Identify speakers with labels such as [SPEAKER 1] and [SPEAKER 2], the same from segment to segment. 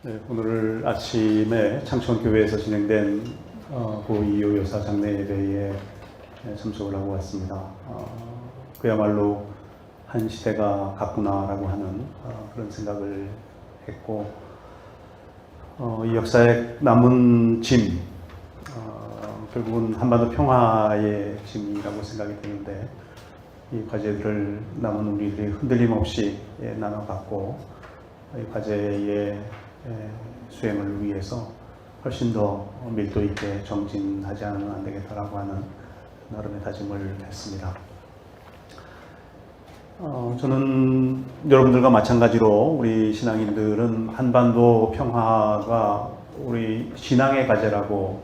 [SPEAKER 1] 네, 오늘 아침에 창천교회에서 진행된 고2호 여사 장례 예배에 참석을 하고 왔습니다. 그야말로 한 시대가 갔구나라고 하는 그런 생각을 했고, 이 역사에 남은 짐, 결국은 한반도 평화의 짐이라고 생각이 되는데, 이 과제들을 남은 우리들이 흔들림 없이 나눠갔고, 이 과제의 수행을 위해서 훨씬 더 밀도 있게 정진하지 않으면 안 되겠다라고 하는 나름의 다짐을 했습니다. 저는 여러분들과 마찬가지로 우리 신앙인들은 한반도 평화가 우리 신앙의 과제라고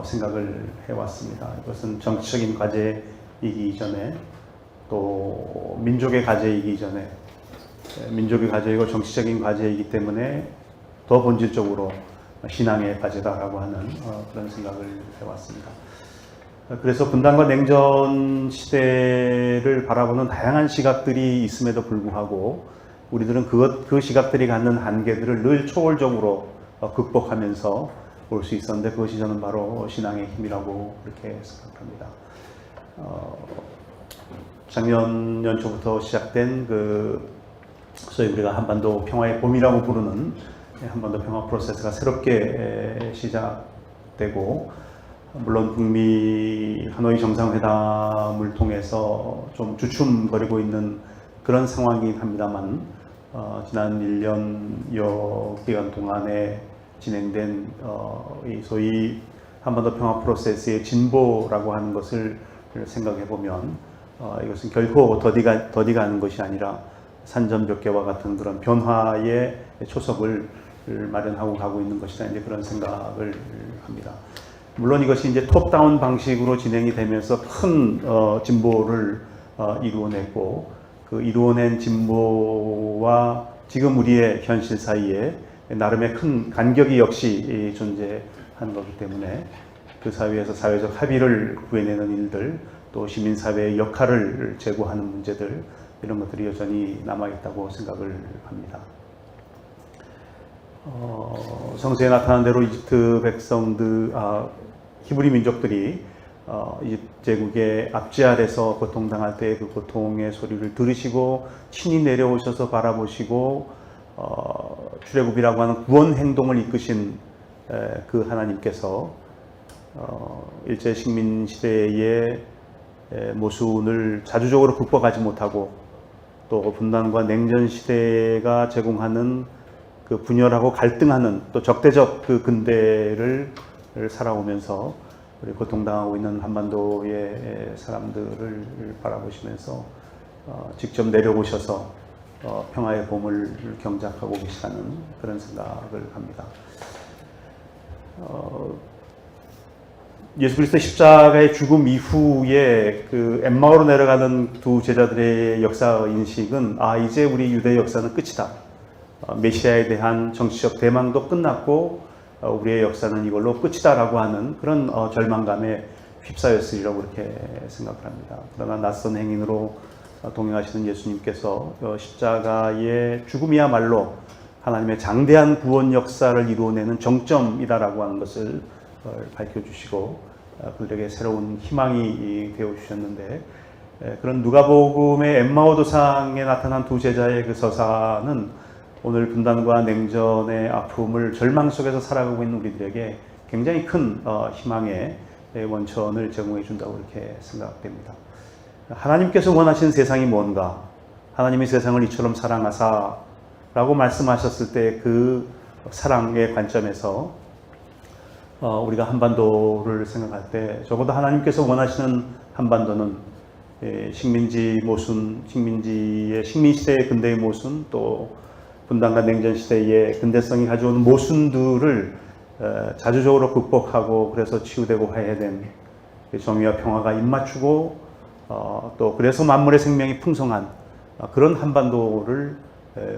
[SPEAKER 1] 생각을 해왔습니다. 이것은 정치적인 과제이기 이전에 또 민족의 과제이기 전에 민족의 과제이고 정치적인 과제이기 때문에 더 본질적으로 신앙의 과제다라고 하는 그런 생각을 해왔습니다. 그래서 분단과 냉전 시대를 바라보는 다양한 시각들이 있음에도 불구하고 우리들은 그 시각들이 갖는 한계들을 늘 초월적으로 극복하면서 올 수 있었는데, 그것이 저는 바로 신앙의 힘이라고 그렇게 생각합니다. 작년 연초부터 시작된 소위 우리가 한반도 평화의 봄이라고 부르는 한반도 평화 프로세스가 새롭게 시작되고, 물론 북미 하노이 정상회담을 통해서 좀 주춤거리고 있는 그런 상황이긴 합니다만, 지난 1년여 기간 동안에 진행된 이 소위 한반도 평화 프로세스의 진보라고 하는 것을 생각해 보면, 이것은 결코 더디가 하는 것이 아니라 산전벽계와 같은 그런 변화의 초석을 마련하고 가고 있는 것이다, 이제 그런 생각을 합니다. 물론 이것이 이제 톱다운 방식으로 진행이 되면서 큰 진보를 이루어냈고, 그 이루어낸 진보와 지금 우리의 현실 사이에 나름의 큰 간격이 역시 존재한 거기 때문에 그 사회에서 사회적 합의를 구해내는 일들, 또 시민사회의 역할을 제고하는 문제들, 이런 것들이 여전히 남아있다고 생각을 합니다. 성서에 나타난 대로 이집트 백성들, 히브리 민족들이 이집트 제국의 압제 아래서 고통당할 때 그 고통의 소리를 들으시고 친히 내려오셔서 바라보시고 출애굽이라고 하는 구원 행동을 이끄신 그 하나님께서 일제 식민 시대의 모순을 자주적으로 극복하지 못하고, 또 분단과 냉전 시대가 제공하는 그 분열하고 갈등하는 또 적대적 그 근대를 살아오면서 우리 고통당하고 있는 한반도의 사람들을 바라보시면서 직접 내려오셔서 평화의 봄을 경작하고 계시다는 그런 생각을 합니다. 예수 그리스도의 십자가의 죽음 이후에 그 엠마오로 내려가는 두 제자들의 역사 인식은, 이제 우리 유대 역사는 끝이다. 메시아에 대한 정치적 대망도 끝났고 우리의 역사는 이걸로 끝이다라고 하는 그런 절망감에 휩싸였으리라고 그렇게 생각을 합니다. 그러나 낯선 행인으로 동행하시는 예수님께서 십자가의 죽음이야말로 하나님의 장대한 구원 역사를 이루어내는 정점이다라고 하는 것을 밝혀주시고 그들에게 새로운 희망이 되어주셨는데, 그런 누가복음의 엠마오 도상에 나타난 두 제자의 그 서사는 오늘 분단과 냉전의 아픔을 절망 속에서 살아가고 있는 우리들에게 굉장히 큰 희망의 원천을 제공해 준다고 이렇게 생각됩니다. 하나님께서 원하시는 세상이 뭔가, 하나님이 세상을 이처럼 사랑하사 라고 말씀하셨을 때 그 사랑의 관점에서 우리가 한반도를 생각할 때 적어도 하나님께서 원하시는 한반도는 식민지 모순, 식민시대의 근대의 모순, 또 분단과 냉전 시대의 근대성이 가져오는 모순들을 자주적으로 극복하고 그래서 치유되고 화해된 정의와 평화가 입맞추고 또 그래서 만물의 생명이 풍성한 그런 한반도를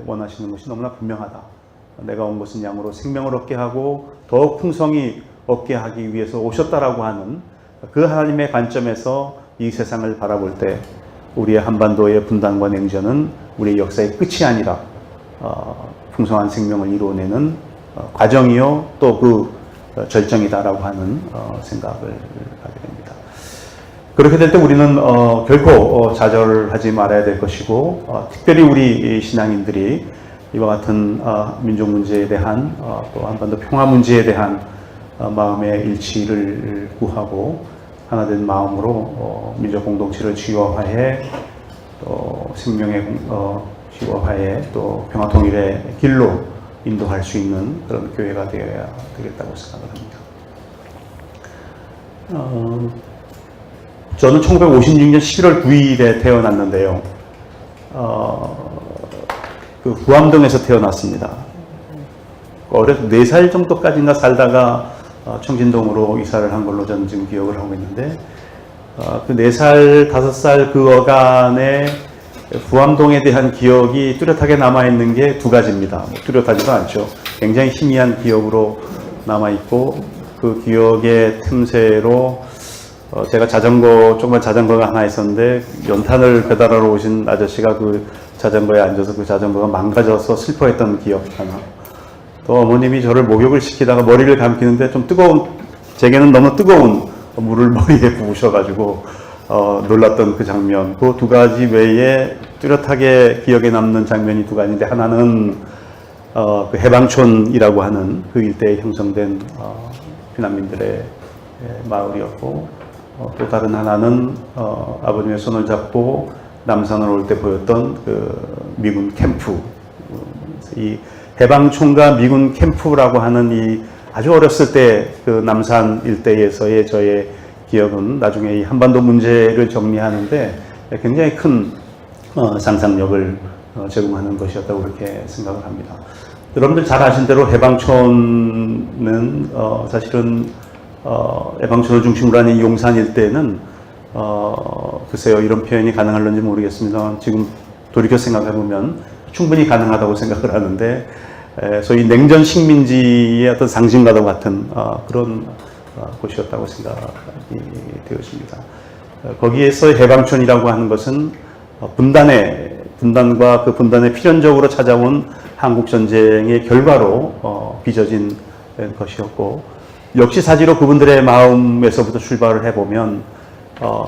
[SPEAKER 1] 원하시는 것이 너무나 분명하다. 내가 온 것은 양으로 생명을 얻게 하고 더욱 풍성히 얻게 하기 위해서 오셨다라고 하는 그 하나님의 관점에서 이 세상을 바라볼 때 우리의 한반도의 분단과 냉전은 우리의 역사의 끝이 아니라 풍성한 생명을 이루어내는 과정이요 또 그 절정이다라고 하는 생각을 하게 됩니다. 그렇게 될 때 우리는 결코 좌절하지 말아야 될 것이고 특별히 우리 신앙인들이 이와 같은 민족 문제에 대한 또 한반도 평화 문제에 대한 마음의 일치를 구하고 하나된 마음으로 민족 공동체를 지원화해 또 생명의 지원화해 또 평화 통일의 길로 인도할 수 있는 그런 교회가 되어야 되겠다고 생각을 합니다. 저는 1956년 11월 9일에 태어났는데요. 그 구암동에서 태어났습니다. 어려서 4살 정도까지인가 살다가 청진동으로 이사를 한 걸로 저는 지금 기억을 하고 있는데, 그 4살, 5살 그 어간에 구암동에 대한 기억이 뚜렷하게 남아있는 게 2가지입니다. 뚜렷하지도 않죠. 굉장히 희미한 기억으로 남아있고, 그 기억의 틈새로 제가 조그만 자전거가 하나 있었는데, 연탄을 배달하러 오신 아저씨가 그 자전거에 앉아서 그 자전거가 망가져서 슬퍼했던 기억 하나. 또 어머님이 저를 목욕을 시키다가 머리를 감기는데 제게는 너무 뜨거운 물을 머리에 부으셔가지고, 놀랐던 그 장면. 그 2가지 외에 뚜렷하게 기억에 남는 장면이 2가지인데, 하나는, 그 해방촌이라고 하는 그 일대에 형성된, 피난민들의 마을이었고, 또 다른 하나는, 아버님의 손을 잡고 남산을 올 때 보였던 그 미군 캠프. 이 해방촌과 미군 캠프라고 하는 이 아주 어렸을 때 그 남산 일대에서의 저의 기억은 나중에 이 한반도 문제를 정리하는데 굉장히 큰 상상력을 제공하는 것이었다고 그렇게 생각을 합니다. 여러분들 잘 아신 대로 해방촌은 사실은 해방촌을 중심으로 하는 용산 일대는 글쎄요, 이런 표현이 가능할런지 모르겠습니다만 지금 돌이켜 생각해 보면 충분히 가능하다고 생각을 하는데, 소위 냉전 식민지의 어떤 상징과도 같은 그런 곳이었다고 생각이 되었습니다. 거기에서 해방촌이라고 하는 것은 분단과 그 분단에 필연적으로 찾아온 한국전쟁의 결과로 빚어진 것이었고, 역시 사지로 그분들의 마음에서부터 출발을 해보면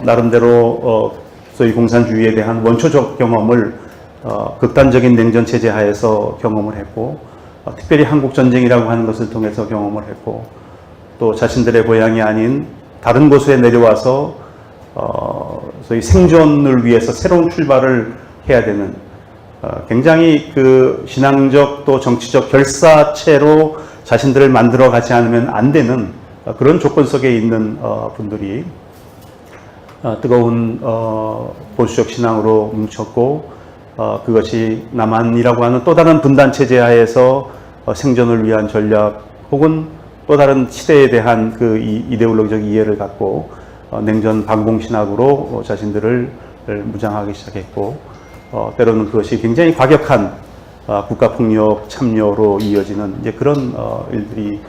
[SPEAKER 1] 나름대로 소위 공산주의에 대한 원초적 경험을 극단적인 냉전체제 하에서 경험을 했고, 특별히 한국전쟁이라고 하는 것을 통해서 경험을 했고, 또 자신들의 고향이 아닌 다른 곳에 내려와서 소위 생존을 위해서 새로운 출발을 해야 되는 굉장히 그 신앙적 또 정치적 결사체로 자신들을 만들어 가지 않으면 안 되는 그런 조건 속에 있는 분들이 뜨거운 보수적 신앙으로 뭉쳤고, 그것이 남한이라고 하는 또 다른 분단 체제 하에서 생존을 위한 전략 혹은 또 다른 시대에 대한 그 이데올로기적 이해를 갖고 냉전 반공신학으로 자신들을 무장하기 시작했고, 때로는 그것이 굉장히 과격한 국가폭력 참여로 이어지는 이제 그런 일들이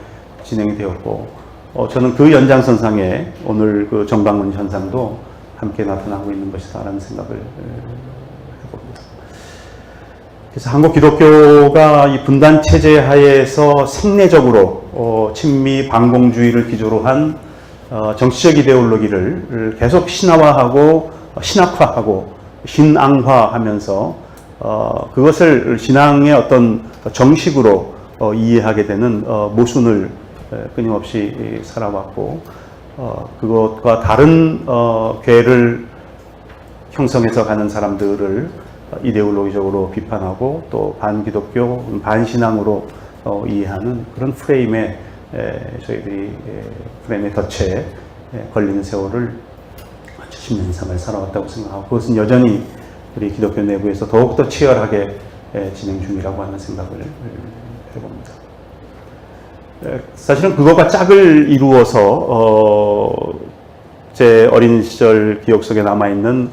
[SPEAKER 1] 진행이 되었고, 저는 그 연장선상에 오늘 그 정방문 현상도 함께 나타나고 있는 것이다라는 생각을 해봅니다. 그래서 한국 기독교가 이 분단 체제 하에서 생내적으로 친미 반공주의를 기조로 한 정치적 이데올로기를 계속 신화화하고 신학화하고 신앙화하면서 그것을 신앙의 어떤 정식으로 이해하게 되는 모순을 끊임없이 살아왔고, 그것과 다른 궤를 형성해서 가는 사람들을 이데올로기적으로 비판하고 또 반기독교, 반신앙으로 이해하는 그런 프레임에 저희들이 프레임의 덫에 걸리는 세월을 70년 이상을 살아왔다고 생각하고, 그것은 여전히 우리 기독교 내부에서 더욱더 치열하게 진행 중이라고 하는 생각을 해봅니다. 사실은 그것과 짝을 이루어서 제 어린 시절 기억 속에 남아있는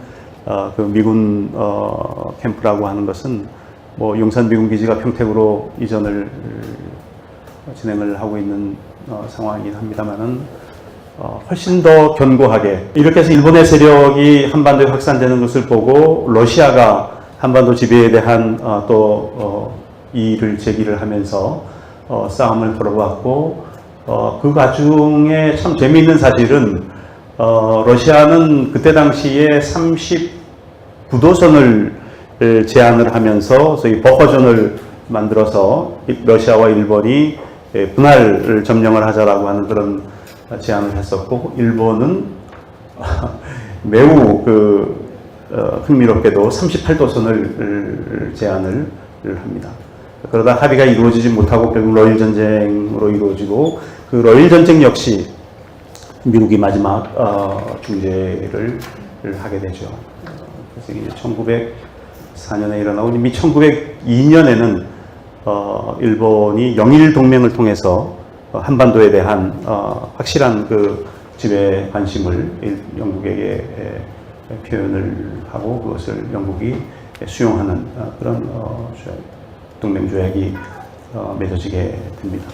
[SPEAKER 1] 그 미군 캠프라고 하는 것은 뭐 용산 미군 기지가 평택으로 이전을 진행을 하고 있는 상황이긴 합니다만은 훨씬 더 견고하게 이렇게 해서 일본의 세력이 한반도에 확산되는 것을 보고 러시아가 한반도 지배에 대한 또 이의를 제기를 하면서 싸움을 걸어왔고, 그 과정에 참 재미있는 사실은 러시아는 그때 당시에 39도선을 제안을 하면서 소위 버퍼존을 만들어서 러시아와 일본이 분할 점령을 하자라고 하는 그런 제안을 했었고, 일본은 매우 흥미롭게도 38도선을 제안을 합니다. 그러다 합의가 이루어지지 못하고 결국 러일 전쟁으로 이루어지고, 그 러일 전쟁 역시 미국이 마지막 중재를 하게 되죠. 그래서 이제 1904년에 일어나고, 이미 1902년에는 일본이 영일 동맹을 통해서 한반도에 대한 확실한 그 지배 관심을 영국에게 표현을 하고, 그것을 영국이 수용하는 그런 동맹 조약이 맺어지게 됩니다.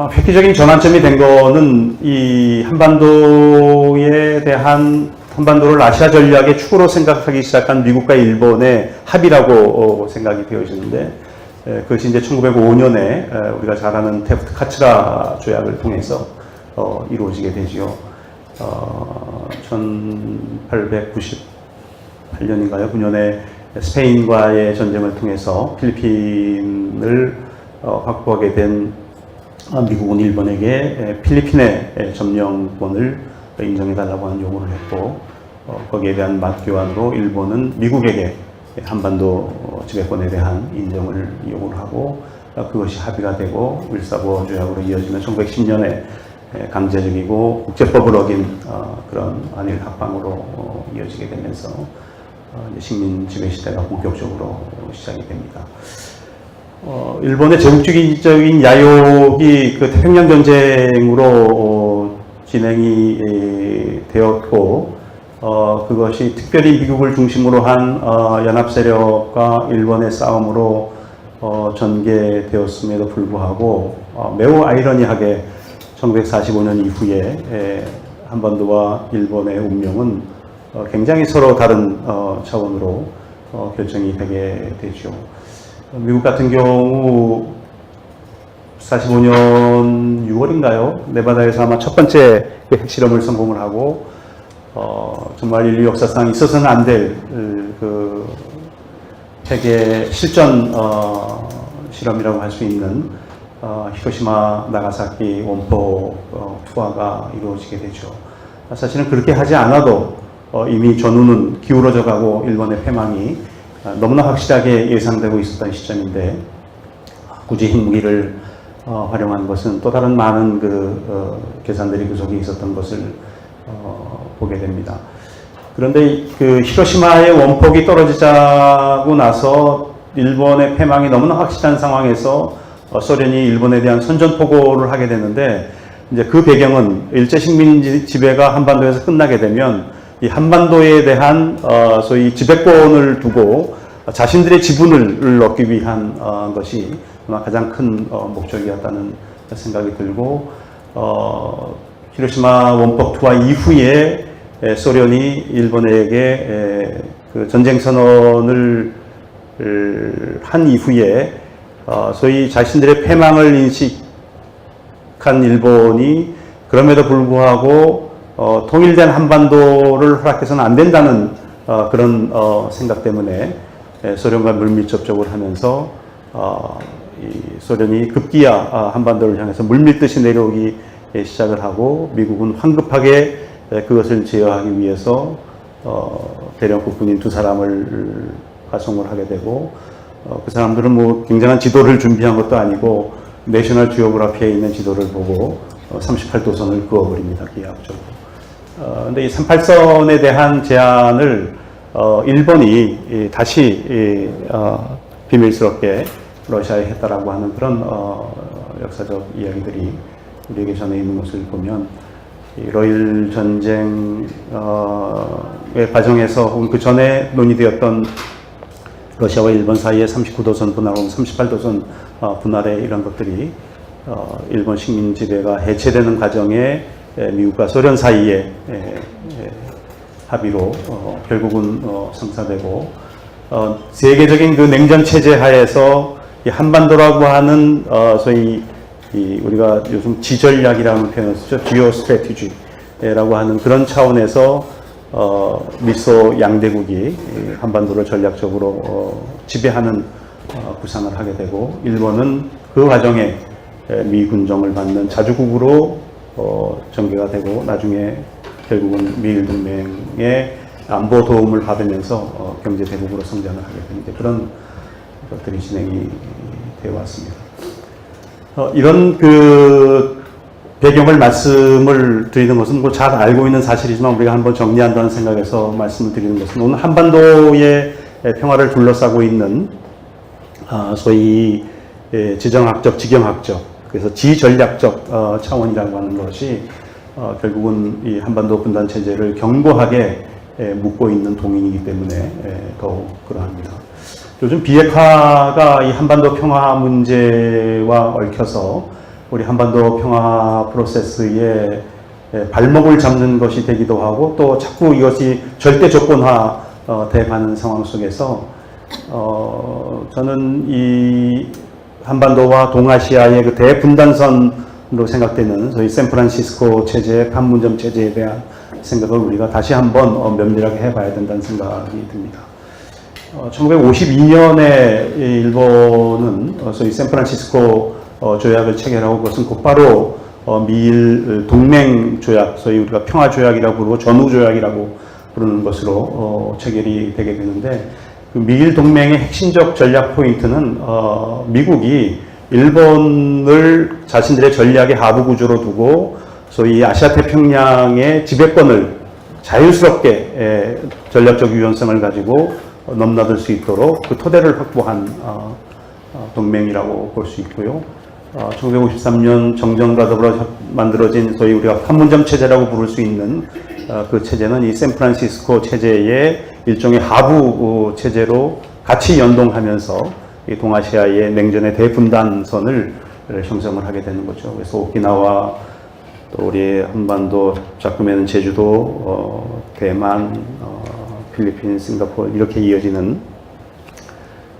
[SPEAKER 1] 획기적인 전환점이 된 거는 이 한반도를 아시아 전략의 축으로 생각하기 시작한 미국과 일본의 합의라고 생각이 되어지는데, 그것이 이제 1905년에 우리가 잘 아는 테프트 카츠라 조약을 통해서 이루어지게 되지요. 1898년인가요? 9년에 스페인과의 전쟁을 통해서 필리핀을 확보하게 된 미국은 일본에게 필리핀의 점령권을 인정해달라고 하는 요구를 했고, 거기에 대한 맞교환으로 일본은 미국에게 한반도 지배권에 대한 인정을 요구를 하고, 그것이 합의가 되고 일사부호 조약으로 이어지는 1910년에 강제적이고 국제법을 어긴 그런 한일 합방으로 이어지게 되면서 식민 지배 시대가 본격적으로 시작이 됩니다. 일본의 제국주의적인 야욕이 그 태평양 전쟁으로 진행이 되었고, 그것이 특별히 미국을 중심으로 한 연합 세력과 일본의 싸움으로 전개되었음에도 불구하고, 매우 아이러니하게 1945년 이후에 한반도와 일본의 운명은 굉장히 서로 다른 차원으로 결정이 되게 되죠. 미국 같은 경우 45년 6월인가요? 네바다에서 아마 첫 번째 핵실험을 성공을 하고, 정말 인류 역사상 있어서는 안 될 그 핵의 실전 실험이라고 할 수 있는 히로시마 나가사키 원포 투하가 이루어지게 되죠. 사실은 그렇게 하지 않아도 이미 전후는 기울어져 가고 일본의 패망이 너무나 확실하게 예상되고 있었던 시점인데, 굳이 핵무기를 활용한 것은 또 다른 많은 계산들이 그 속에 있었던 것을 보게 됩니다. 그런데 그 히로시마의 원폭이 떨어지자고 나서 일본의 패망이 너무나 확실한 상황에서 소련이 일본에 대한 선전포고를 하게 되는데, 이제 그 배경은 일제 식민 지배가 한반도에서 끝나게 되면 이 한반도에 대한 소위 지배권을 두고 자신들의 지분을 얻기 위한 것이 가장 큰 목적이었다는 생각이 들고, 히로시마 원폭 투하 이후에 소련이 일본에게 그 전쟁 선언을 한 이후에 소위 자신들의 패망을 인식한 일본이 그럼에도 불구하고 통일된 한반도를 허락해서는 안 된다는 그런 생각 때문에 소련과 물밑 접촉을 하면서 이 소련이 급기야 한반도를 향해서 물밀듯이 내려오기 시작을 하고, 미국은 황급하게 그것을 제어하기 위해서 대령 국군인 2사람을 파송을 하게 되고, 그 사람들은 뭐 굉장한 지도를 준비한 것도 아니고 내셔널 지오그래피에 있는 지도를 보고 38도선을 그어버립니다, 기하학적으로. 근데 이 38선에 대한 제안을 일본이 다시 비밀스럽게 러시아에 했다라고 하는 그런 역사적 이야기들이 우리에게 전해 있는 것을 보면, 이 러일 전쟁의 과정에서 혹은 그 전에 논의되었던 러시아와 일본 사이의 39도선 분할 혹은 38도선 분할의 이런 것들이 일본 식민 지배가 해체되는 과정에 미국과 소련 사이의 합의로 결국은 성사되고, 세계적인 그 냉전 체제 하에서 이 한반도라고 하는 소위 우리가 요즘 지전략이라는 표현을 쓰죠. 지오 스트래티지라고 하는 그런 차원에서 미소 양대국이 한반도를 전략적으로 지배하는 구상을 하게 되고, 일본은 그 과정에 미 군정을 받는 자주국으로 전개가 되고, 나중에 결국은 미일 동맹의 안보 도움을 받으면서 경제 대국으로 성장을 하게 되는 그런 것들이 진행이 되어 왔습니다. 이런 그 배경을 말씀을 드리는 것은 뭐 잘 알고 있는 사실이지만 우리가 한번 정리한다는 생각에서 말씀을 드리는 것은, 오늘 한반도의 평화를 둘러싸고 있는 소위 지정학적, 지경학적, 그래서 지전략적 차원이라고 하는 것이 결국은 이 한반도 분단 체제를 견고하게 묶고 있는 동인이기 때문에 더욱 그러합니다. 요즘 비핵화가 이 한반도 평화 문제와 얽혀서 우리 한반도 평화 프로세스에 발목을 잡는 것이 되기도 하고, 또 자꾸 이것이 절대 조건화 돼가는 상황 속에서 저는 이 한반도와 동아시아의 그 대분단선으로 생각되는 소위 샌프란시스코 체제, 판문점 체제에 대한 생각을 우리가 다시 한번 면밀하게 해봐야 된다는 생각이 듭니다. 1952년에 일본은 소위 샌프란시스코 조약을 체결하고, 그것은 곧바로 미일 동맹 조약, 소위 우리가 평화 조약이라고 부르고 전후 조약이라고 부르는 것으로 체결이 되게 되는데, 그 미일 동맹의 핵심적 전략 포인트는 미국이 일본을 자신들의 전략의 하부 구조로 두고 소위 아시아 태평양의 지배권을 자유스럽게 전략적 유연성을 가지고 넘나들 수 있도록 그 토대를 확보한 동맹이라고 볼 수 있고요. 1953년 정정과 더불어 만들어진 소위 우리가 판문점 체제라고 부를 수 있는 그 체제는 이 샌프란시스코 체제의 일종의 하부 체제로 같이 연동하면서 이 동아시아의 냉전의 대분단선을 형성을 하게 되는 거죠. 그래서 오키나와 또 우리 한반도, 작금에는 제주도, 대만, 필리핀, 싱가포르 이렇게 이어지는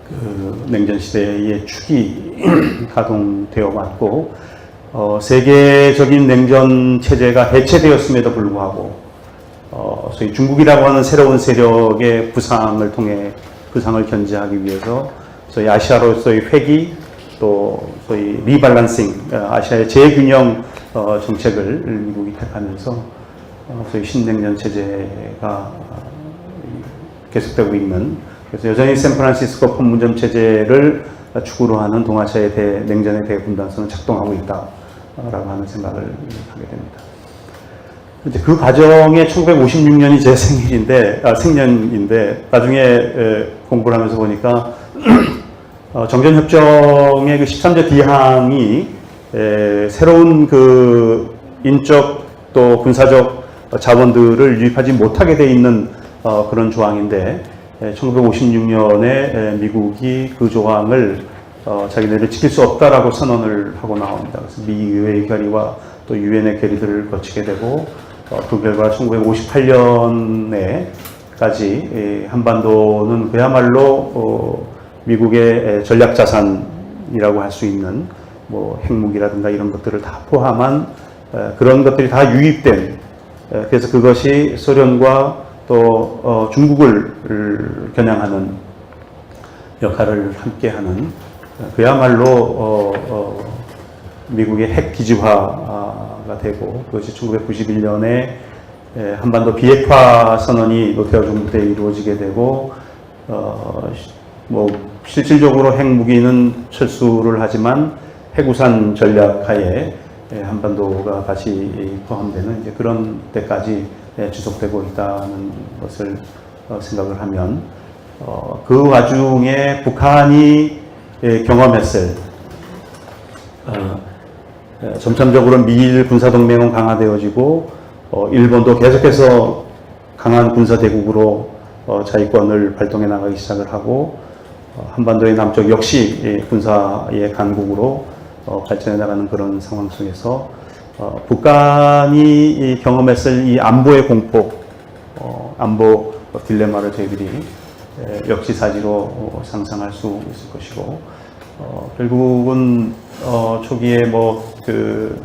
[SPEAKER 1] 그 냉전 시대의 축이 가동되어 왔고, 세계적인 냉전 체제가 해체되었음에도 불구하고 소위 중국이라고 하는 새로운 세력의 부상을 통해 그 상을 견제하기 위해서 소위 아시아로서의 회귀, 또 소위 리밸런싱, 아시아의 재균형 정책을 미국이 택하면서 소위 신냉전 체제가 계속되고 있는, 그래서 여전히 샌프란시스코 판문점 체제를 축으로 하는 동아시아의 냉전의 대분단선은 작동하고 있다라고 하는 생각을 하게 됩니다. 이제 그 과정에 1956년이 제 생년인데 나중에 공부를 하면서 보니까 정전협정의 그 13조 D항이 새로운 그 인적 또 군사적 자원들을 유입하지 못하게 돼 있는 그런 조항인데, 1956년에 미국이 그 조항을 자기네를 지킬 수 없다라고 선언을 하고 나옵니다. 그래서 미 의회의 결의와 또 유엔의 결의들을 거치게 되고, 그 결과 1958년에까지 한반도는 그야말로 미국의 전략 자산이라고 할 수 있는 뭐 핵무기라든가 이런 것들을 다 포함한 그런 것들이 다 유입된, 그래서 그것이 소련과 또 중국을 겨냥하는 역할을 함께하는, 그야말로 미국의 핵 기지화가 되고, 그것이 1991년에 한반도 비핵화 선언이 노태우 정부 때 이루어지게 되고, 뭐 실질적으로 핵무기는 철수를 하지만 핵우산 전략 하에 한반도가 다시 포함되는 이제 그런 때까지 지속되고 있다는 것을 생각을 하면, 그 와중에 북한이 경험했을 점차적으로 미일 군사동맹은 강화되어지고, 일본도 계속해서 강한 군사대국으로 자위권을 발동해 나가기 시작을 하고, 한반도의 남쪽 역시 군사의 강국으로 발전해 나가는 그런 상황 속에서 북한이 경험했을 이 안보의 공포, 안보 딜레마를 저희들이 역지사지로 상상할 수 있을 것이고, 결국은 초기에 그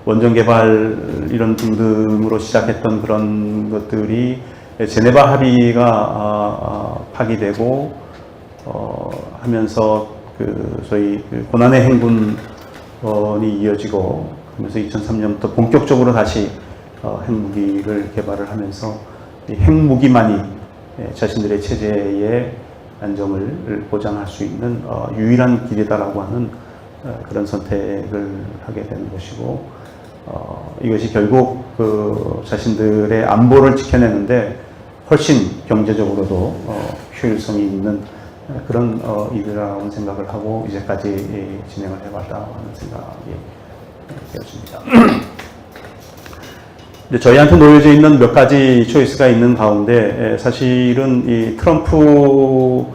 [SPEAKER 1] 원전 개발 이런 등등으로 시작했던 그런 것들이 제네바 합의가 파기되고 하면서 소위 고난의 행군이 이어지고 그러면서 2003년부터 본격적으로 다시 핵무기를 개발을 하면서 이 핵무기만이 자신들의 체제의 안정을 보장할 수 있는 유일한 길이다라고 하는 그런 선택을 하게 되는 것이고, 이것이 결국 자신들의 안보를 지켜내는데 훨씬 경제적으로도 효율성이 있는 그런 일이라고 생각을 하고 이제까지 진행을 해왔다 하는 생각이 되었습니다. 저희한테 놓여져 있는 몇 가지 초이스가 있는 가운데 사실은 이 트럼프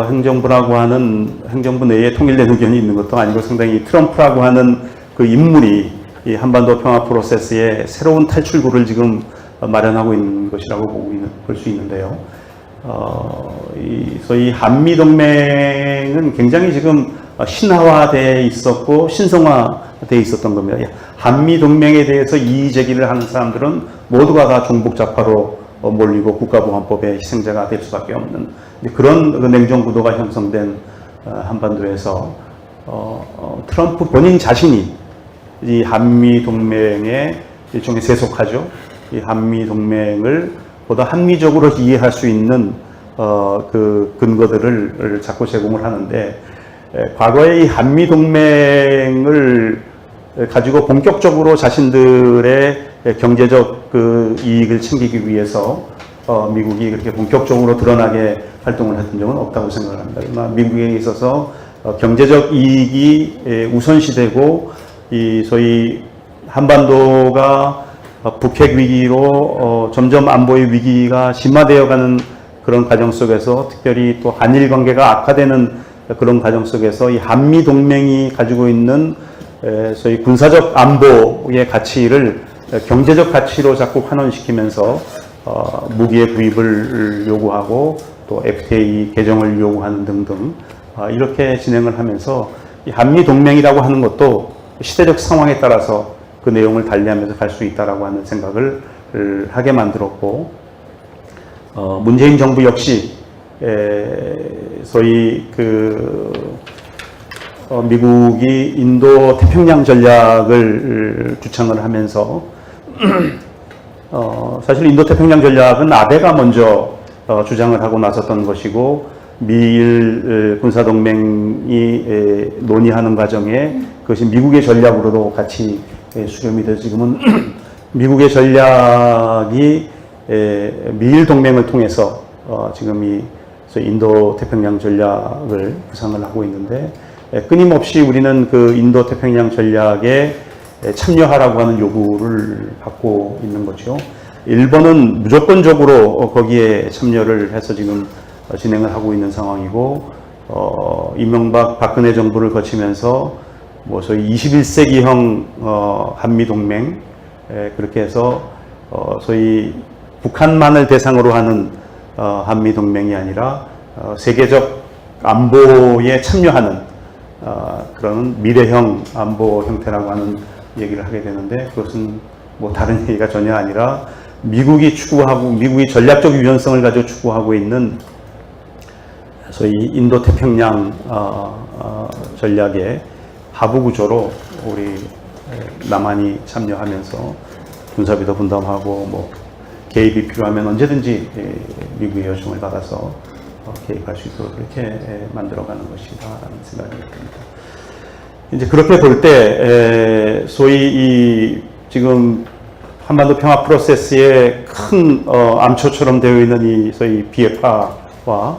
[SPEAKER 1] 행정부라고 하는 행정부 내에 통일된 의견이 있는 것도 아니고 상당히 트럼프라고 하는 그 인물이 이 한반도 평화 프로세스의 새로운 탈출구를 지금 마련하고 있는 것이라고 볼 수 있는데요. 소위 한미 동맹은 굉장히 지금 신화화되어 있었고 신성화되어 있었던 겁니다. 한미 동맹에 대해서 이의 제기를 하는 사람들은 모두가 다 종북좌파로 몰리고 국가보안법의 희생자가 될 수밖에 없는 그런 냉정 구도가 형성된 한반도에서 트럼프 본인 자신이 이 한미 동맹의 일종의 세속화죠. 이 한미 동맹을 보다 합리적으로 이해할 수 있는 그 근거들을 자꾸 제공을 하는데, 과거에 이 한미 동맹을 가지고 본격적으로 자신들의 경제적 그 이익을 챙기기 위해서 미국이 그렇게 본격적으로 드러나게 활동을 했던 적은 없다고 생각을 합니다. 그러나 미국에 있어서 경제적 이익이 우선시되고 이 소위 한반도가 북핵 위기로 점점 안보의 위기가 심화되어가는 그런 과정 속에서, 특별히 또 한일 관계가 악화되는 그런 과정 속에서 이 한미 동맹이 가지고 있는 소위 군사적 안보의 가치를 경제적 가치로 자꾸 환원시키면서 무기의 구입을 요구하고 또 FTA 개정을 요구하는 등등 이렇게 진행을 하면서 이 한미 동맹이라고 하는 것도 시대적 상황에 따라서 그 내용을 달리하면서 갈 수 있다라고 하는 생각을 하게 만들었고, 문재인 정부 역시 소위 미국이 인도 태평양 전략을 주창을 하면서 사실 인도 태평양 전략은 아베가 먼저 주장을 하고 나섰던 것이고, 미일 군사동맹이 논의하는 과정에 그것이 미국의 전략으로도 같이 수렴이 돼서 지금은 미국의 전략이 미일 동맹을 통해서 지금 이 인도 태평양 전략을 구상을 하고 있는데, 끊임없이 우리는 그 인도 태평양 전략에 참여하라고 하는 요구를 받고 있는 거죠. 일본은 무조건적으로 거기에 참여를 해서 지금 진행을 하고 있는 상황이고, 이명박 박근혜 정부를 거치면서 소위 21세기형 한미동맹, 그렇게 해서 소위 북한만을 대상으로 하는 한미동맹이 아니라 세계적 안보에 참여하는 그런 미래형 안보 형태라고 하는 얘기를 하게 되는데, 그것은 다른 얘기가 전혀 아니라 미국이 전략적 유연성을 가지고 추구하고 있는 소위 인도 태평양 전략의 하부 구조로 우리 남한이 참여하면서 군사비도 분담하고 개입이 필요하면 언제든지 미국의 요청을 받아서 개입할 수 있도록 그렇게 만들어가는 것이다라는 생각이 듭니다. 이제 그렇게 볼 때 소위 지금 한반도 평화 프로세스의 큰 암초처럼 되어 있는 이 소위 비핵화와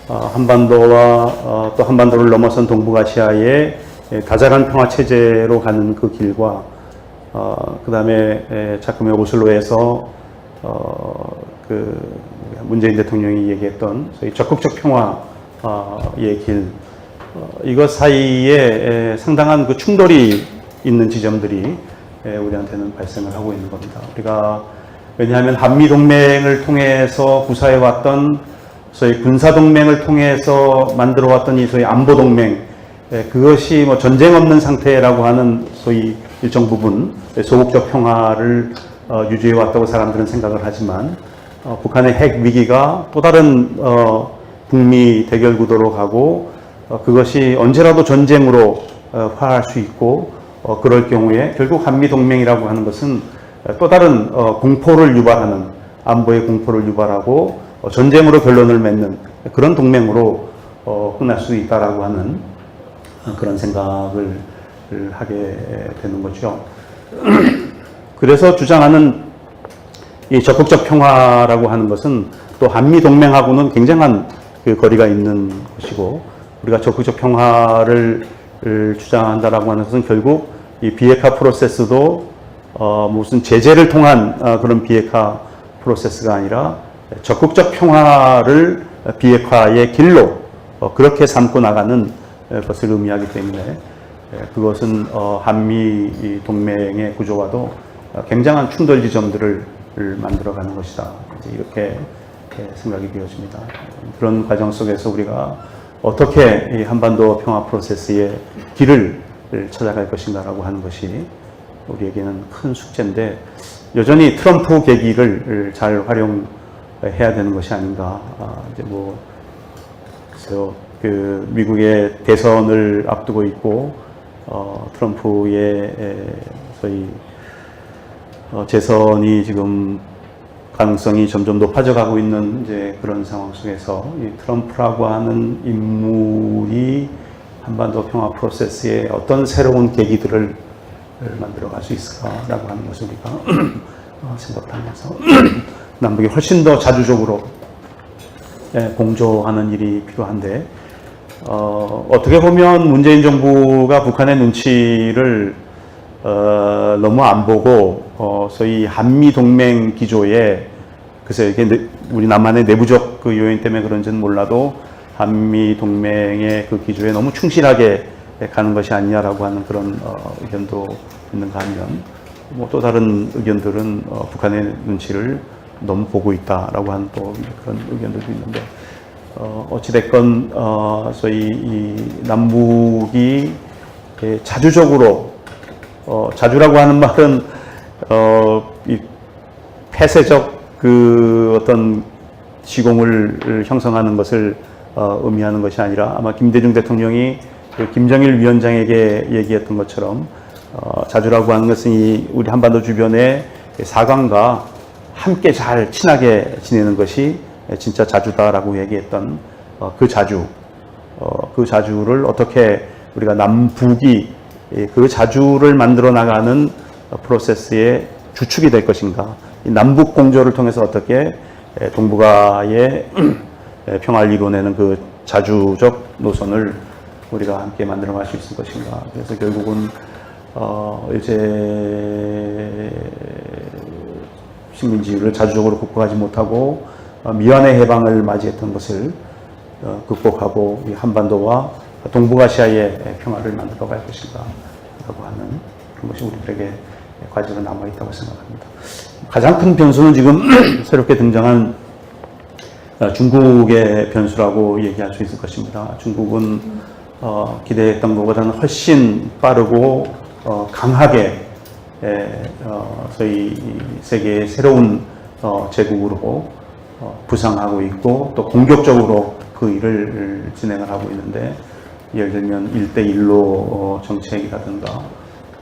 [SPEAKER 1] 한반도와 또 한반도를 넘어선 동북아시아의 다자간 평화 체제로 가는 그 길과 그 다음에 자금의 오슬로에서 문재인 대통령이 얘기했던 소위 적극적 평화의 길, 이것 사이에 상당한 그 충돌이 있는 지점들이 우리한테는 발생을 하고 있는 겁니다. 우리가 왜냐하면 한미 동맹을 통해서 구사해왔던 소위 군사동맹을 통해서 만들어왔던 이 소위 안보동맹, 그것이 뭐 전쟁 없는 상태라고 하는 소위 일정 부분 소극적 평화를 유지해왔다고 사람들은 생각을 하지만, 북한의 핵 위기가 또 다른 북미 대결 구도로 가고, 그것이 언제라도 전쟁으로 화할 수 있고, 그럴 경우에 결국 한미동맹이라고 하는 것은 또 다른 공포를 유발하는, 안보의 공포를 유발하고 전쟁으로 결론을 맺는 그런 동맹으로 끝날 수 있다라고 하는 그런 생각을 하게 되는 거죠. 그래서 주장하는 이 적극적 평화라고 하는 것은 또 한미 동맹하고는 굉장한 그 거리가 있는 것이고, 우리가 적극적 평화를 주장한다라고 하는 것은 결국 이 비핵화 프로세스도 무슨 제재를 통한 그런 비핵화 프로세스가 아니라 적극적 평화를 비핵화의 길로 그렇게 삼고 나가는 것을 의미하기 때문에, 그것은 한미 동맹의 구조와도 굉장한 충돌 지점들을 만들어가는 것이다, 이렇게 생각이 되어집니다. 그런 과정 속에서 우리가 어떻게 이 한반도 평화 프로세스의 길을 찾아갈 것인가라고 하는 것이 우리에게는 큰 숙제인데, 여전히 트럼프 계기를 잘 활용해야 되는 것이 아닌가. 이제 뭐 그래서 그 미국의 대선을 앞두고 있고, 트럼프의 소위 재선이 지금 가능성이 점점 높아져 가고 있는 이제 그런 상황 속에서 이 트럼프라고 하는 인물이 한반도 평화 프로세스에 어떤 새로운 계기들을 만들어 갈 수 있을까라고 하는 것을 우리가 생각하면서 남북이 훨씬 더 자주적으로 공조하는 일이 필요한데, 어떻게 보면 문재인 정부가 북한의 눈치를 너무 안 보고 소위 한미 동맹 기조에, 그래서 이게 우리 남한의 내부적 그 요인 때문에 그런지는 몰라도 한미 동맹의 그 기조에 너무 충실하게 가는 것이 아니냐라고 하는 그런 의견도 있는가 하면, 뭐 또 다른 의견들은 북한의 눈치를 너무 보고 있다라고 하는 또 그런 의견들도 있는데, 어찌됐건 소위 이 남북이 자주적으로, 자주라고 하는 말은 이 폐쇄적 그 어떤 시공을 형성하는 것을 의미하는 것이 아니라, 아마 김대중 대통령이 그 김정일 위원장에게 얘기했던 것처럼 자주라고 하는 것은 이 우리 한반도 주변의 사강과 함께 잘 친하게 지내는 것이 진짜 자주다라고 얘기했던 그 자주, 그 자주를 어떻게 우리가 남북이 그 자주를 만들어 나가는 프로세스의 주축이 될 것인가, 이 남북 공조를 통해서 어떻게 동북아의 평화를 이루어내는 그 자주적 노선을 우리가 함께 만들어 갈 수 있을 것인가. 그래서 결국은 이제 식민지를 자주적으로 극복하지 못하고 미완의 해방을 맞이했던 것을 극복하고 이 한반도와 동북아시아의 평화를 만들어 갈 것인가 라고 하는 그런 것이 우리들에게 과제로 남아있다고 생각합니다. 가장 큰 변수는 지금 새롭게 등장한 중국의 변수라고 얘기할 수 있을 것입니다. 중국은 기대했던 것보다는 훨씬 빠르고 강하게 소위 세계의 새로운 제국으로 부상하고 있고, 또 공격적으로 그 일을 진행을 하고 있는데, 예를 들면 1대1로 정책이라든가,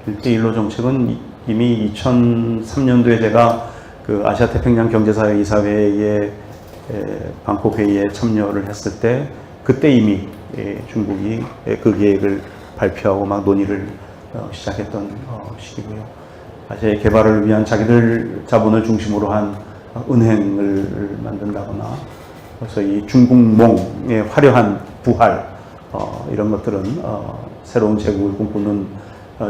[SPEAKER 1] 1대1로 정책은 이미 2003년도에 제가 그 아시아태평양 경제사회 이사회의 방콕 회의에 참여를 했을 때, 그때 이미 중국이 그 계획을 발표하고 막 논의를 시작했던 시기고요. 아시아의 개발을 위한 자기들 자본을 중심으로 한 은행을 만든다거나, 그래서 이 중국몽의 화려한 부활, 이런 것들은 새로운 제국을 꿈꾸는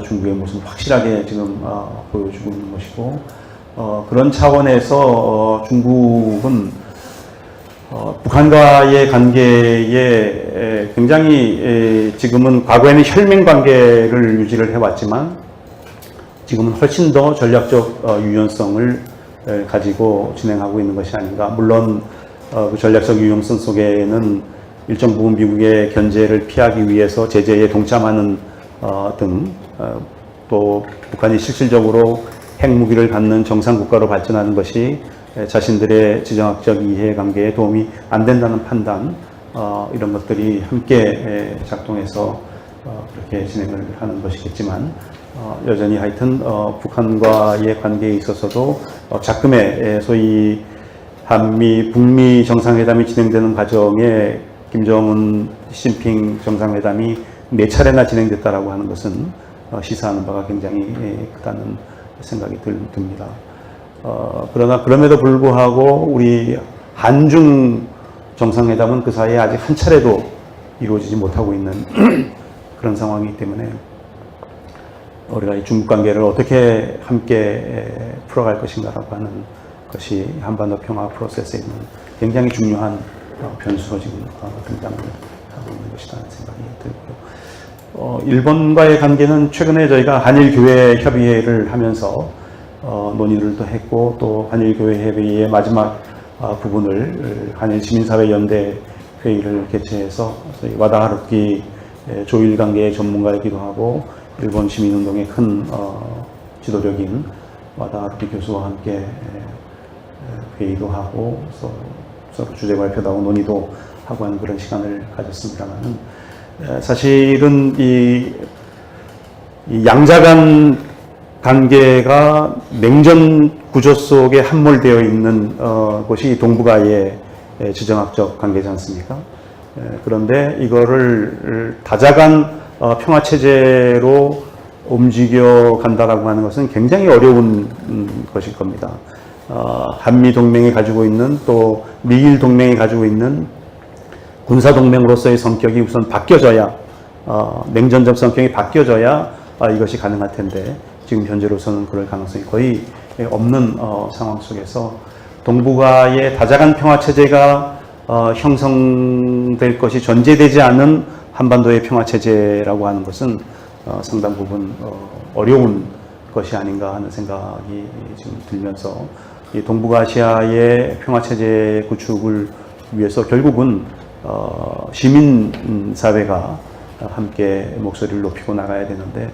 [SPEAKER 1] 중국의 모습을 확실하게 지금 보여주고 있는 것이고, 그런 차원에서 중국은 북한과의 관계에 굉장히 지금은, 과거에는 혈맹 관계를 유지를 해왔지만 지금은 훨씬 더 전략적 유연성을 가지고 진행하고 있는 것이 아닌가. 물론 그 전략적 유용성 속에는 일정 부분 미국의 견제를 피하기 위해서 제재에 동참하는 등 또 북한이 실질적으로 핵무기를 갖는 정상 국가로 발전하는 것이 자신들의 지정학적 이해관계에 도움이 안 된다는 판단, 이런 것들이 함께 작동해서 그렇게 진행을 하는 것이겠지만, 여전히 하여튼 북한과의 관계에 있어서도 작금의 소위 한미, 북미 정상회담이 진행되는 과정에 김정은, 시진핑 정상회담이 4차례나 진행됐다라고 하는 것은 시사하는 바가 굉장히 크다는 생각이 듭니다. 그러나 그럼에도 불구하고 우리 한중 정상회담은 그 사이에 아직 한 차례도 이루어지지 못하고 있는 그런 상황이기 때문에 우리가 이 중국 관계를 어떻게 함께 풀어갈 것인가라고 하는 것이 한반도 평화 프로세스에 있는 굉장히 중요한 변수로 지금 등장을 하고 있는 것이라는 생각이 들고요. 일본과의 관계는 최근에 저희가 한일교회협의회를 하면서 논의를 또 했고, 또 한일교회협의회의 마지막 부분을 한일시민사회연대 회의를 개최해서 와다하루키 조일관계의 전문가이기도 하고 일본 시민운동의 큰 지도력인 와다하루키 교수와 함께 회의도 하고 서로 주제 발표도 하고 논의도 하고 하는 그런 시간을 가졌습니다만은, 사실은 이 양자간 관계가 냉전 구조 속에 함몰되어 있는 곳이 동북아의 지정학적 관계지 않습니까? 그런데 이거를 다자간 평화체제로 움직여 간다라고 하는 것은 굉장히 어려운 것일 겁니다. 한미 동맹이 가지고 있는, 또 미일 동맹이 가지고 있는 군사 동맹으로서의 성격이 우선 바뀌어져야, 냉전적 성격이 바뀌어져야 이것이 가능할 텐데, 지금 현재로서는 그럴 가능성이 거의 없는 상황 속에서 동북아의 다자간 평화체제가 형성될 것이 전제되지 않은 한반도의 평화체제라고 하는 것은 상당 부분 어려운 것이 아닌가 하는 생각이 지금 들면서, 이 동북아시아의 평화체제 구축을 위해서 결국은 시민사회가 함께 목소리를 높이고 나가야 되는데,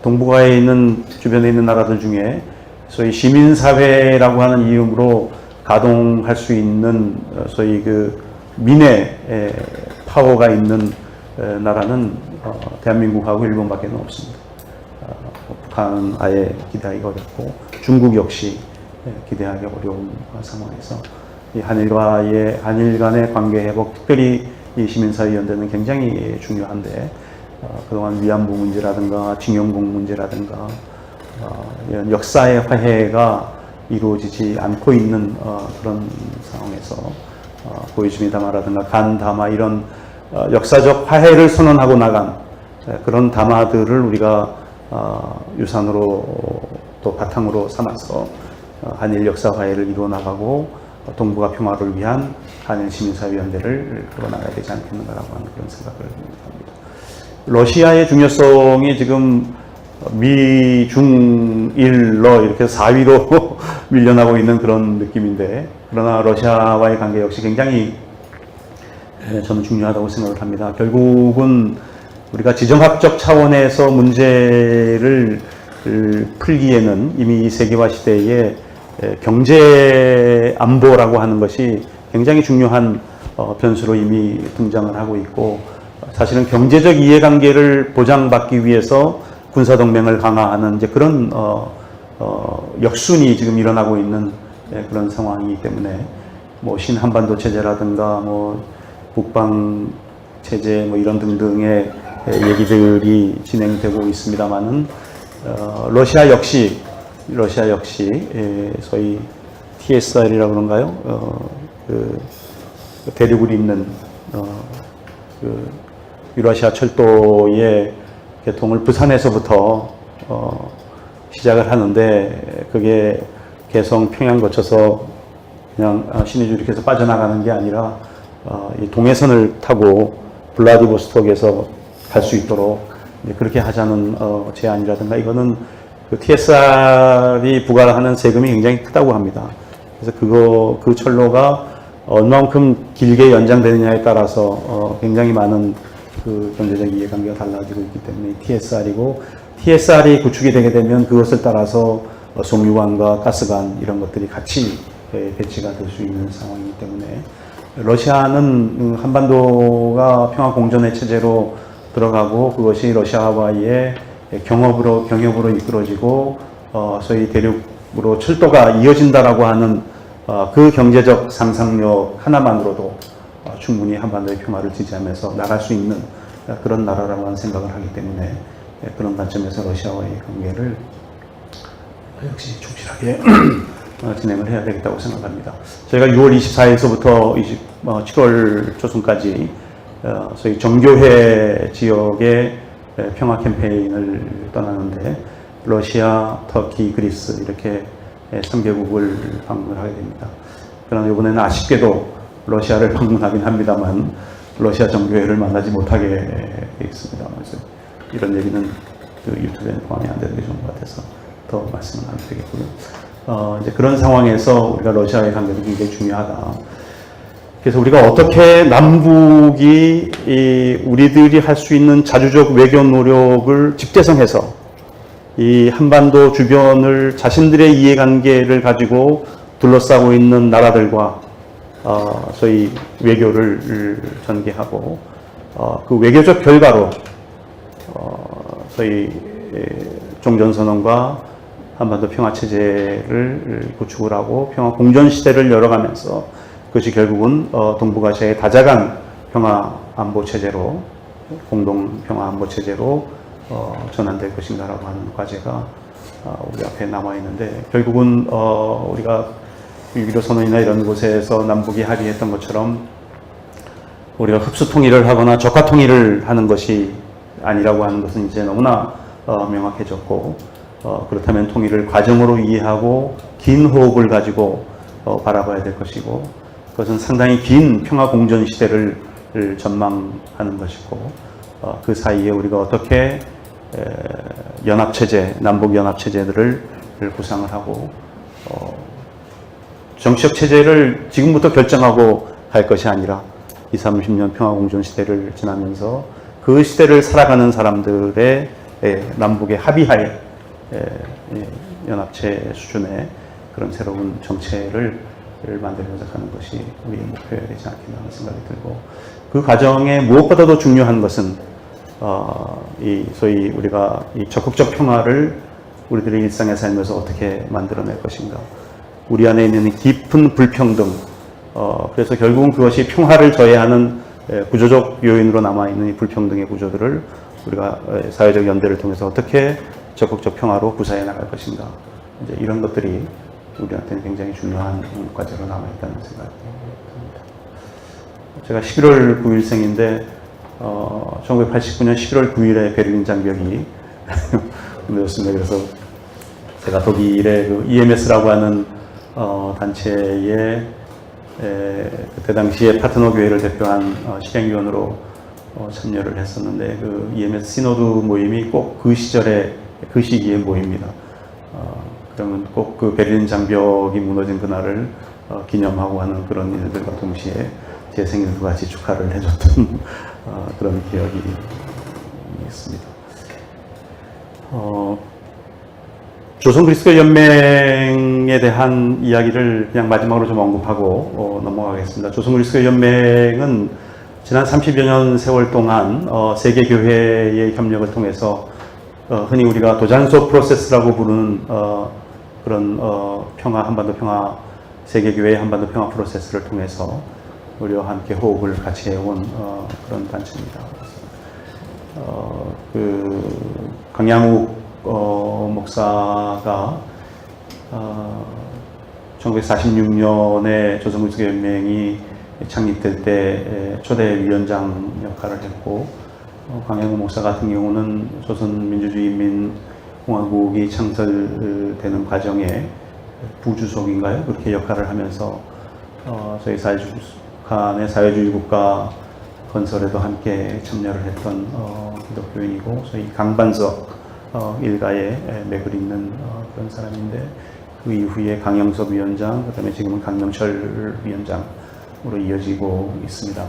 [SPEAKER 1] 동북아에 있는, 주변에 있는 나라들 중에 소위 시민사회라고 하는 이름으로 가동할 수 있는 소위 그 민의 파워가 있는 나라는 대한민국하고 일본밖에 없습니다. 북한은 아예 기대하기가 어렵고 중국 역시 기대하기 어려운 상황에서 이 한일 간의 관계 회복, 특별히 이 시민사회연대는 굉장히 중요한데, 그동안 위안부 문제라든가 징용공 문제라든가 이런 역사의 화해가 이루어지지 않고 있는 그런 상황에서 고이즈미 다마라든가 간 다마, 이런 역사적 화해를 선언하고 나간 그런 다마들을 우리가 유산으로 또 바탕으로 삼아서 한일 역사 화해를 이루어 나가고 동북아 평화를 위한 한일 시민사회연대를 끌어나가야 되지 않겠는가라고 하는 그런 생각을 합니다. 러시아의 중요성이 지금 미, 중, 일러 이렇게 4위로 밀려나고 있는 그런 느낌인데, 그러나 러시아와의 관계 역시 굉장히 저는 중요하다고 생각을 합니다. 결국은 우리가 지정학적 차원에서 문제를 풀기에는 이미 이 세계화 시대에 경제 안보라고 하는 것이 굉장히 중요한 변수로 이미 등장을 하고 있고, 사실은 경제적 이해관계를 보장받기 위해서 군사동맹을 강화하는 이제 그런 역순이 지금 일어나고 있는 그런 상황이기 때문에, 뭐 신한반도 체제라든가 뭐 북방 체제 뭐 이런 등등의 얘기들이 진행되고 있습니다만은, 러시아 역시 소위 TSR이라고 그런가요? 그 대륙을 잇는 그 유라시아 철도의 개통을 부산에서부터 시작을 하는데, 그게 개성, 평양 거쳐서 그냥 신의주 이렇게 해서 빠져나가는 게 아니라 이 동해선을 타고 블라디보스톡에서 갈 수 있도록 그렇게 하자는 제안이라든가, 이거는 그 TSR이 부과하는 세금이 굉장히 크다고 합니다. 그래서 그 철로가 얼마만큼 길게 연장되느냐에 따라서 굉장히 많은 그 경제적 이해관계가 달라지고 있기 때문에 TSR이고, TSR이 구축이 되게 되면 그것을 따라서 송유관과 가스관 이런 것들이 같이 배치가 될 수 있는 상황이기 때문에, 러시아는 한반도가 평화공존의 체제로 들어가고, 그것이 러시아와의 경협으로 이끌어지고 소위 대륙으로 철도가 이어진다라고 하는 그 경제적 상상력 하나만으로도 충분히 한반도의 평화를 지지하면서 나갈 수 있는 그런 나라라고 하는 생각을 하기 때문에, 그런 관점에서 러시아와의 관계를 역시 충실하게 진행을 해야 되겠다고 생각합니다. 저희가 6월 24일서부터 7월 초순까지 소위 정교회 지역의 평화 캠페인을 떠나는데, 러시아, 터키, 그리스 이렇게 3개국을 방문을 하게 됩니다. 그러나 이번에는 아쉽게도 러시아를 방문하긴 합니다만 러시아 정교회를 만나지 못하게 되어 있습니다. 그래서 이런 얘기는 그 유튜브에 포함이 안 되는 게 좋은 것 같아서 더 말씀은 안 드리겠고요. 이제 그런 상황에서 우리가 러시아의 관계도 굉장히 중요하다. 그래서 우리가 어떻게 남북이 우리들이 할 수 있는 자주적 외교 노력을 집대성해서 이 한반도 주변을 자신들의 이해관계를 가지고 둘러싸고 있는 나라들과 소위 외교를 전개하고, 그 외교적 결과로 소위 종전선언과 한반도 평화체제를 구축을 하고 평화 공존시대를 열어가면서, 그것이 결국은 동북아시아의 다자간 평화안보체제로, 공동평화안보체제로 전환될 것인가라고 하는 과제가 우리 앞에 남아있는데, 결국은 우리가 6.15 선언이나 이런 곳에서 남북이 합의했던 것처럼 우리가 흡수통일을 하거나 적화통일을 하는 것이 아니라고 하는 것은 이제 너무나 명확해졌고, 그렇다면 통일을 과정으로 이해하고 긴 호흡을 가지고 바라봐야 될 것이고, 그것은 상당히 긴 평화공존 시대를 전망하는 것이고, 그 사이에 우리가 어떻게 연합체제, 남북연합체제들을 구상을 하고 정치적 체제를 지금부터 결정하고 갈 것이 아니라 20, 30년 평화공존 시대를 지나면서 그 시대를 살아가는 사람들의 남북의 합의하에 연합체 수준의 그런 새로운 정체를 만들려고 하는 것이 우리의 목표여야 되지 않겠나 하는 생각이 들고, 그 과정에 무엇보다도 중요한 것은 이 소위 우리가 이 적극적 평화를 우리들의 일상에 살면서 어떻게 만들어낼 것인가, 우리 안에 있는 깊은 불평등, 그래서 결국은 그것이 평화를 저해하는 구조적 요인으로 남아있는 이 불평등의 구조들을 우리가 사회적 연대를 통해서 어떻게 적극적 평화로 구사해 나갈 것인가, 이제 이런 것들이 우리한테는 굉장히 중요한 과제로 남아있다는 생각이 듭니다. 제가 11월 9일생인데 1989년 11월 9일에 베를린 장벽이 무너졌습니다. 그래서 제가 독일의 그 EMS라고 하는 단체의 그때 당시에 파트너 교회를 대표한 실행위원으로 참여를 했었는데, 그 EMS 시노드 모임이 꼭 그 시절에 그 시기에 모입니다. 그러면 꼭 그 베를린 장벽이 무너진 그날을 기념하고 하는 그런 일들과 동시에 제 생일도 같이 축하를 해줬던 그런 기억이 있습니다. 조선 그리스도 연맹에 대한 이야기를 그냥 마지막으로 좀 언급하고 넘어가겠습니다. 조선 그리스도 연맹은 지난 30여 년 세월 동안 세계교회의 협력을 통해서 흔히 우리가 도잔소 프로세스라고 부르는 그런 한반도 평화, 세계교회의 한반도 평화 프로세스를 통해서 우리와 함께 호흡을 같이 해온 그런 단체입니다. 그 강양욱 목사가 1946년에 조선그리스도연맹이 창립될 때 초대 위원장 역할을 했고, 강양욱 목사 같은 경우는 조선민주주의인민공화국이 창설되는 과정에 부주석인가요? 그렇게 역할을 하면서 저희 북한의 사회주의 국가 건설에도 함께 참여를 했던 기독교인이고, 소위 강반석 일가에 맥을 잇는 그런 사람인데, 그 이후에 강영섭 위원장, 그 다음에 지금은 강명철 위원장, 이어지고 있습니다.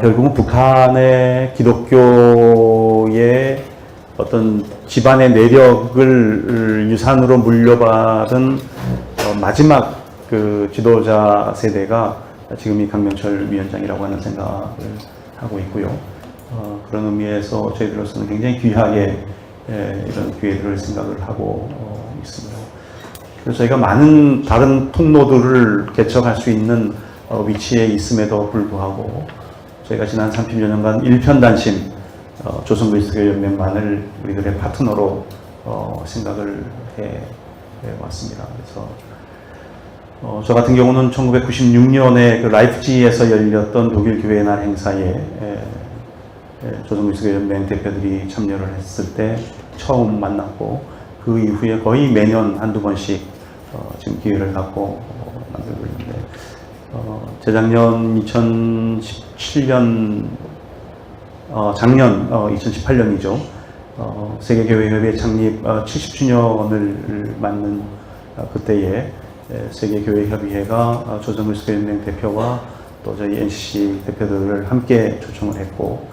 [SPEAKER 1] 결국은 북한의 기독교의 어떤 집안의 내력을 유산으로 물려받은 마지막 그 지도자 세대가 지금 이 강명철 위원장이라고 하는 생각을 하고 있고요. 그런 의미에서 저희들로서는 굉장히 귀하게 이런 기회들을 생각을 하고 있습니다. 그래서 저희가 많은 다른 통로들을 개척할 수 있는 위치에 있음에도 불구하고 저희가 지난 30여 년간 일편단심 조선그리스도연맹만을 우리들의 파트너로 생각을 해 왔습니다. 그래서 저 같은 경우는 1996년에 그 라이프치히에서 열렸던 독일 교회의 날 행사에 조선그리스도연맹 대표들이 참여를 했을 때 처음 만났고 그 이후에 거의 매년 한두 번씩 지금 기회를 갖고 만들고 있는데 재작년 2017년 작년 2018년이죠. 세계교회협의 창립 70주년을 맞는 그때에 세계교회협의회가 조선그리스도연맹 대표와 또 저희 NCC 대표들을 함께 초청을 했고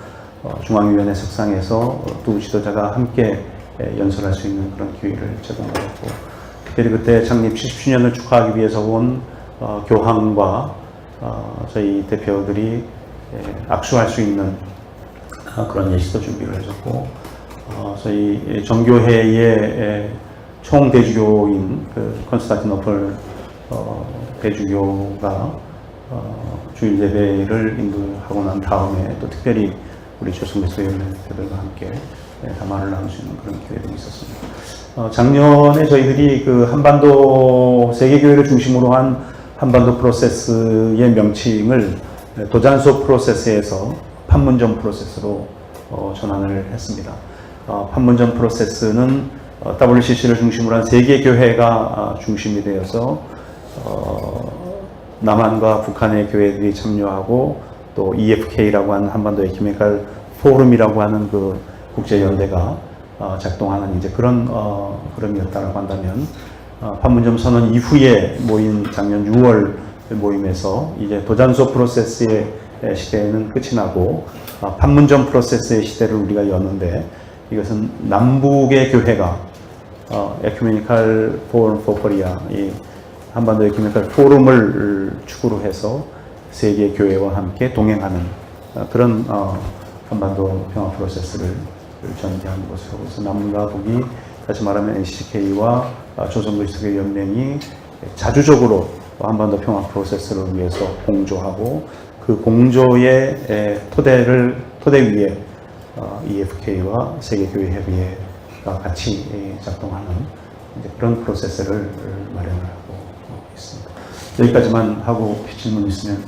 [SPEAKER 1] 중앙위원회 석상에서 두 지도자가 함께 연설할 수 있는 그런 기회를 제공하였고 특별히 그때 창립 70주년을 축하하기 위해서 온 교황과 저희 대표들이 악수할 수 있는 그런 예식도 준비를 해줬고 저희 정교회의 총대주교인 그 컨스탄티노플 대주교가 주일 예배를 인도하고 난 다음에 또 특별히 우리 조선그리스도연맹 대표들과 함께 담화를 나눌 수 있는 그런 기회도 있었습니다. 작년에 저희들이 그 한반도 세계교회를 중심으로 한 한반도 프로세스의 명칭을 도잔소 프로세스에서 판문점 프로세스로 전환을 했습니다. 판문점 프로세스는 WCC를 중심으로 한 세계교회가 중심이 되어서 남한과 북한의 교회들이 참여하고 또 EFK라고 하는 한반도 에큐메니컬 포럼이라고 하는 그 국제연대가 작동하는 이제 그런 흐름이었다고 한다면 판문점 선언 이후에 모인 작년 6월 모임에서 이제 도잔소 프로세스의 시대는 끝이 나고 판문점 프로세스의 시대를 우리가 여는데 이것은 남북의 교회가 에큐메니컬 포럼 포 코리아 이 한반도 에큐메니컬 포럼을 축으로 해서 세계 교회와 함께 동행하는 그런 한반도 평화 프로세스를 전개하는 것으로 그래서 남과 북이 다시 말하면 NCK와 조선그리스도 연맹이 자주적으로 한반도 평화 프로세스를 위해서 공조하고 그 공조의 토대 위에 EFK와 세계교회협의회가 같이 작동하는 이제 그런 프로세스를 마련을 하고 있습니다. 여기까지만 하고 질문 있으면.